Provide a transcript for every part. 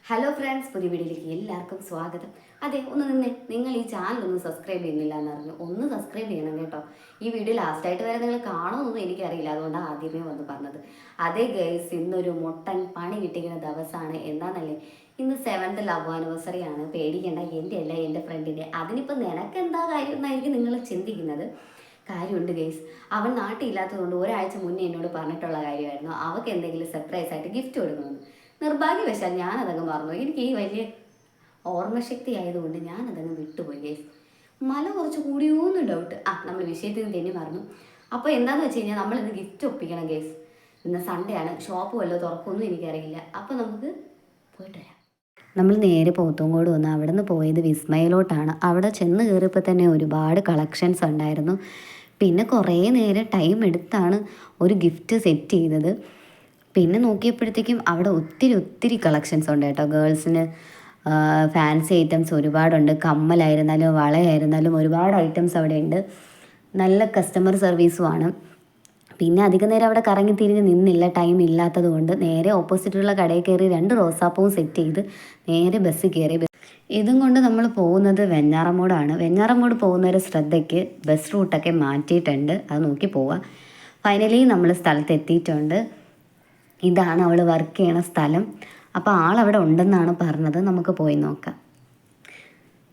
Hello friends, പുതിയ വീഡിയോയിലേക്ക് എല്ലാവർക്കും സ്വാഗതം. അതെ, ഒന്ന് നിന്നെ, നിങ്ങൾ ഈ ചാനൽ ഒന്ന് സബ്സ്ക്രൈബ് ചെയ്യുന്നില്ല എന്നറിഞ്ഞു. ഒന്ന് സബ്സ്ക്രൈബ് ചെയ്യണം കേട്ടോ. ഈ വീഡിയോ ലാസ്റ്റായിട്ട് വരെ നിങ്ങൾ കാണുമെന്നൊന്നും എനിക്കറിയില്ല, അതുകൊണ്ടാണ് ആദ്യമേ വന്ന് പറഞ്ഞത്. അതേ ഗൈസ്, ഇന്നൊരു മുട്ടൻ പണി കിട്ടിക്കുന്ന ദിവസമാണ്. എന്താണെന്നല്ലേ, ഇന്ന് 7th ലവ് ആനിവേഴ്സറി ആണ്. പേടിക്കേണ്ട, എൻ്റെ അല്ല, എൻ്റെ ഫ്രണ്ടിൻ്റെ. അതിനിപ്പോൾ നിനക്ക് എന്താ കാര്യം എന്നായിരിക്കും നിങ്ങൾ ചിന്തിക്കുന്നത്. കാര്യമുണ്ട് ഗൈസ്. അവൻ നാട്ടിലില്ലാത്തതുകൊണ്ട് ഒരാഴ്ച മുന്നേ എന്നോട് പറഞ്ഞിട്ടുള്ള കാര്യമായിരുന്നു അവൾക്ക് എന്തെങ്കിലും സർപ്രൈസ് ആയിട്ട് ഗിഫ്റ്റ് കൊടുക്കണമെന്ന്. നിർഭാഗ്യവശാൽ ഞാനതങ്ങ് മറന്നു. എനിക്ക് ഈ വലിയ ഓർമ്മശക്തി ആയതുകൊണ്ട് ഞാനതങ്ങ് വിട്ടുപോയി ഗൈസ്. മല കുറച്ച് കൂടിയോന്ന് ഡൗട്ട്. നമ്മൾ വിഷയത്തിൽ നിന്ന് തന്നെ മറന്നു. അപ്പോൾ എന്താണെന്ന് വെച്ച് കഴിഞ്ഞാൽ നമ്മളിന്ന് ഗിഫ്റ്റ് ഒപ്പിക്കണം ഗൈസ്. ഇന്ന് സൺഡേ ആണ്, ഷോപ്പ് വല്ലതും തുറക്കുമെന്നും എനിക്കറിയില്ല. അപ്പോൾ നമുക്ക് പോയിട്ട് വരാം. നമ്മൾ നേരെ പോത്തങ്കോട് വന്നു. അവിടെ നിന്ന് പോയത് വിസ്മയിലോട്ടാണ്. അവിടെ ചെന്ന് കയറിയപ്പോൾ തന്നെ ഒരുപാട് കളക്ഷൻസ് ഉണ്ടായിരുന്നു. പിന്നെ കുറേ നേരം ടൈം എടുത്താണ് ഒരു ഗിഫ്റ്റ് സെറ്റ് ചെയ്തത്. പിന്നെ നോക്കിയപ്പോഴത്തേക്കും അവിടെ ഒത്തിരി കളക്ഷൻസ് ഉണ്ട് കേട്ടോ. ഗേൾസിന് ഫാൻസി ഐറ്റംസ് ഒരുപാടുണ്ട്. കമ്മലായിരുന്നാലും വളയായിരുന്നാലും ഒരുപാട് ഐറ്റംസ് അവിടെ ഉണ്ട്. നല്ല കസ്റ്റമർ സർവീസുമാണ്. പിന്നെ അധികം നേരം അവിടെ കറങ്ങി തിരിഞ്ഞ് നിന്നില്ല, ടൈം ഇല്ലാത്തത് കൊണ്ട്. നേരെ ഓപ്പോസിറ്റുള്ള കടയിൽ കയറി 2 റോസാപ്പൂവും സെറ്റ് ചെയ്ത് നേരെ ബസ്സിൽ കയറി. ഇതും കൊണ്ട് നമ്മൾ പോകുന്നത് വെഞ്ഞാറമ്മൂടാണ്. വെഞ്ഞാറമ്മൂട് പോകുന്നവരെ ശ്രദ്ധയ്ക്ക് ബസ് റൂട്ടൊക്കെ മാറ്റിയിട്ടുണ്ട്, അത് നോക്കി പോവുക. ഫൈനലി നമ്മൾ സ്ഥലത്ത് എത്തിയിട്ടുണ്ട്. ഇതാണ് അവൾ വർക്ക് ചെയ്യണ സ്ഥലം. അപ്പോൾ ആളവിടെ ഉണ്ടെന്നാണ് പറഞ്ഞത്. നമുക്ക് പോയി നോക്കാം.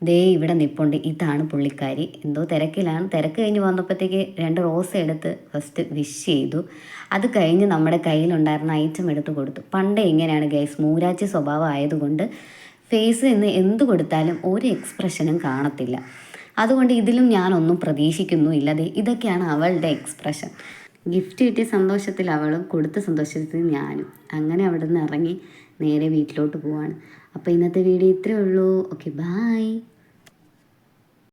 ദേ ഇവിടെ നിൽപ്പുണ്ട്. ഇതാണ് പുള്ളിക്കാരി. എന്തോ തിരക്കിലാണ്. തിരക്ക് കഴിഞ്ഞ് വന്നപ്പോഴത്തേക്ക് 2 റോസ് എടുത്ത് ഫസ്റ്റ് വിഷ് ചെയ്തു. അത് കഴിഞ്ഞ് നമ്മുടെ കയ്യിലുണ്ടായിരുന്ന ഐറ്റം എടുത്ത് കൊടുത്തു. പണ്ടേ ഇങ്ങനെയാണ് ഗൈസ്, മൂരാച്ചി സ്വഭാവം ആയതുകൊണ്ട് ഫേസ് നിന്ന് എന്ത് കൊടുത്താലും ഒരു എക്സ്പ്രഷനും കാണത്തില്ല. അതുകൊണ്ട് ഇതിലും ഞാനൊന്നും പ്രതീക്ഷിക്കുന്നുമില്ല. ഇതൊക്കെയാണ് അവളുടെ എക്സ്പ്രഷൻ. ഗിഫ്റ്റ് കിട്ടിയ സന്തോഷത്തിൽ അവളും, കൊടുത്ത സന്തോഷത്തിൽ ഞാനും. അങ്ങനെ അവിടെ നിന്ന് ഇറങ്ങി നേരെ വീട്ടിലോട്ട് പോവാണ്. അപ്പോൾ ഇന്നത്തെ വീഡിയോ ഇത്രയേ ഉള്ളൂ. Okay, by.